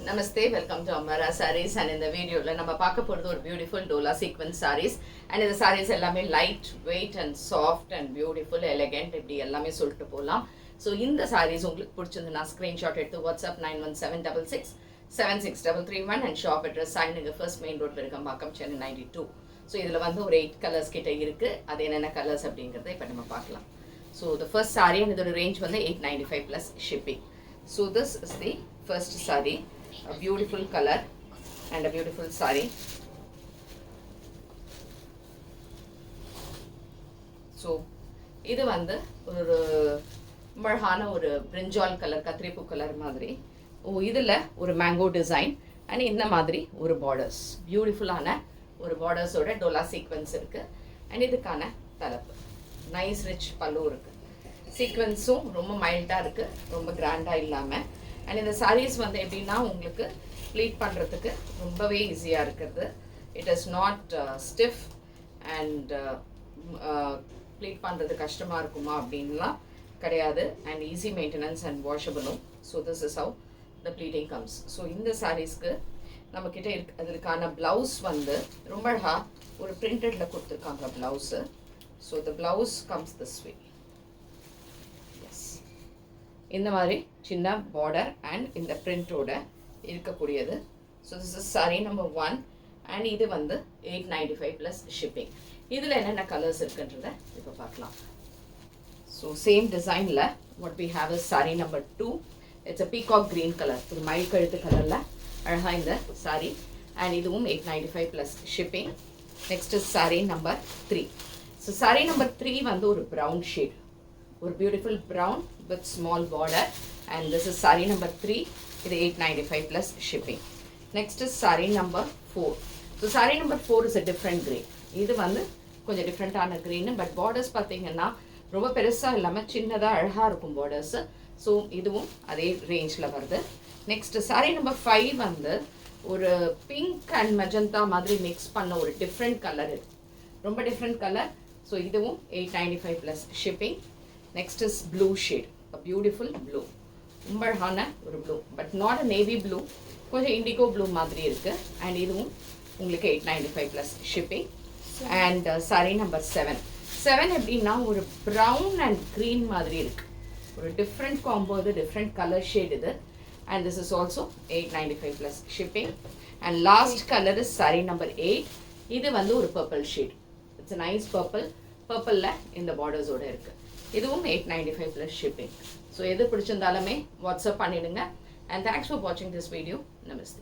Namaste, welcome to Amara Sarees and in the video நம்ம பார்க்க போறது ஒரு beautiful Dola sequence sarees and இந்த sarees எல்லாமே light weight and soft and beautiful elegant இப்படி எல்லாமே சொல்லிட்டு போலாம். ஸோ இந்த sarees உங்களுக்கு பிடிச்சிருந்தா ஸ்க்ரீன்ஷாட் எடுத்து WhatsApp 9176676331 and shop address Sainagar first main road Perungambakkam Chennai 92. So இதில் வந்து ஒரு 8 கலர்ஸ் கிட்ட இருக்கு. அது என்னென்ன கலர்ஸ் அப்படிங்கிறத இப்போ நம்ம பார்க்கலாம். So the first saree and இதோட ரேஞ்ச் வந்து 895 plus shipping. So this is the first saree. A beautiful color and a beautiful saree. So இது வந்து ஒரு மழகான ஒரு பிரிஞ்சால் கலர் கத்திரிப்பூ கலர் மாதிரி இதில் ஒரு மேங்கோ டிசைன் அண்ட் இந்த மாதிரி ஒரு பார்டர்ஸ் பியூட்டிஃபுல்லான ஒரு பார்டர்ஸோட டோலா சீக்வன்ஸ் இருக்குது. அண்ட் இதுக்கான தலைப்பு நைஸ் ரிச் பல்லு இருக்குது. சீக்வன்ஸும் ரொம்ப மைல்டாக இருக்குது, ரொம்ப கிராண்டாக இல்லாமல். அண்ட் இந்த சாரீஸ் வந்து எப்படின்னா உங்களுக்கு ப்ளீட் பண்ணுறதுக்கு ரொம்பவே ஈஸியாக இருக்கிறது. It is not stiff and pleat பண்ணுறது கஷ்டமாக இருக்குமா அப்படின்லாம் கிடையாது. அண்ட் ஈஸி மெயின்டெனன்ஸ் அண்ட் வாஷபிளும். So this is how the pleating comes. So இந்த சாரீஸ்க்கு நம்மக்கிட்ட அதுக்கான ப்ளவுஸ் வந்து ரொம்ப அழகாக ஒரு பிரிண்டடில் கொடுத்துருக்காங்க blouse. So the blouse comes this way. இந்த மாதிரி சின்ன பார்டர் அண்ட் இந்த பிரிண்டோட இருக்கக்கூடியது. So this is sari number 1 and இது வந்து 895 ப்ளஸ் ஷிப்பிங். இதில் என்னென்ன கலர்ஸ் இருக்குன்றத இப்போ பார்க்கலாம். ஸோ சேம் டிசைனில் what we have is sari number 2. It's a peacock green colour, ஒரு மயில் கழுத்து கலரில் அழகாக இந்த சாரி. அண்ட் இதுவும் 895 plus shipping. Next is sari number 3. So sorry number 3 வந்து ஒரு ப்ரௌன் ஷேட், ஒரு beautiful brown with small border, and this is saree number 3. இது 895 plus shipping. Next is saree number 4. So saree number 4 is a different green. இது வந்து கொஞ்சம் டிஃப்ரெண்ட்டான green, but borders பார்த்தீங்கன்னா ரொம்ப பெருசாக இல்லாமல் சின்னதாக அழகாக இருக்கும் பார்டர்ஸ். ஸோ இதுவும் அதே ரேஞ்சில் வருது. நெக்ஸ்ட் saree number 5 வந்து ஒரு பிங்க் அண்ட் மெஜந்தா மாதிரி மிக்ஸ் பண்ண ஒரு டிஃப்ரெண்ட் கலர், ரொம்ப டிஃப்ரெண்ட் கலர். ஸோ இதுவும் 895 plus shipping. Next is blue shade, a beautiful blue, ரொம்ப அழகான ஒரு blue, but not a navy blue, கொஞ்சம் இண்டிகோ ப்ளூ மாதிரி இருக்குது. அண்ட் இதுவும் உங்களுக்கு 895 plus shipping. And sari number 7 எப்படின்னா ஒரு ப்ரௌன் அண்ட் க்ரீன் மாதிரி இருக்குது, ஒரு டிஃப்ரெண்ட் காம்போ, இது டிஃப்ரெண்ட் கலர் ஷேட் இது. And this is also 895 plus shipping. And last colour is sari number 8. இது வந்து ஒரு purple shade, it's a nice purple, பர்பிளில் இந்த பார்டர்ஸோடு இருக்குது. இதுவும் 895 ப்ளஸ் ஷிப்பிங். ஸோ எது பிடிச்சிருந்தாலுமே வாட்ஸ்அப் பண்ணிவிடுங்க. அண்ட் தேங்க்ஸ் ஃபார் வாட்சிங் திஸ் வீடியோ. நமஸ்தே.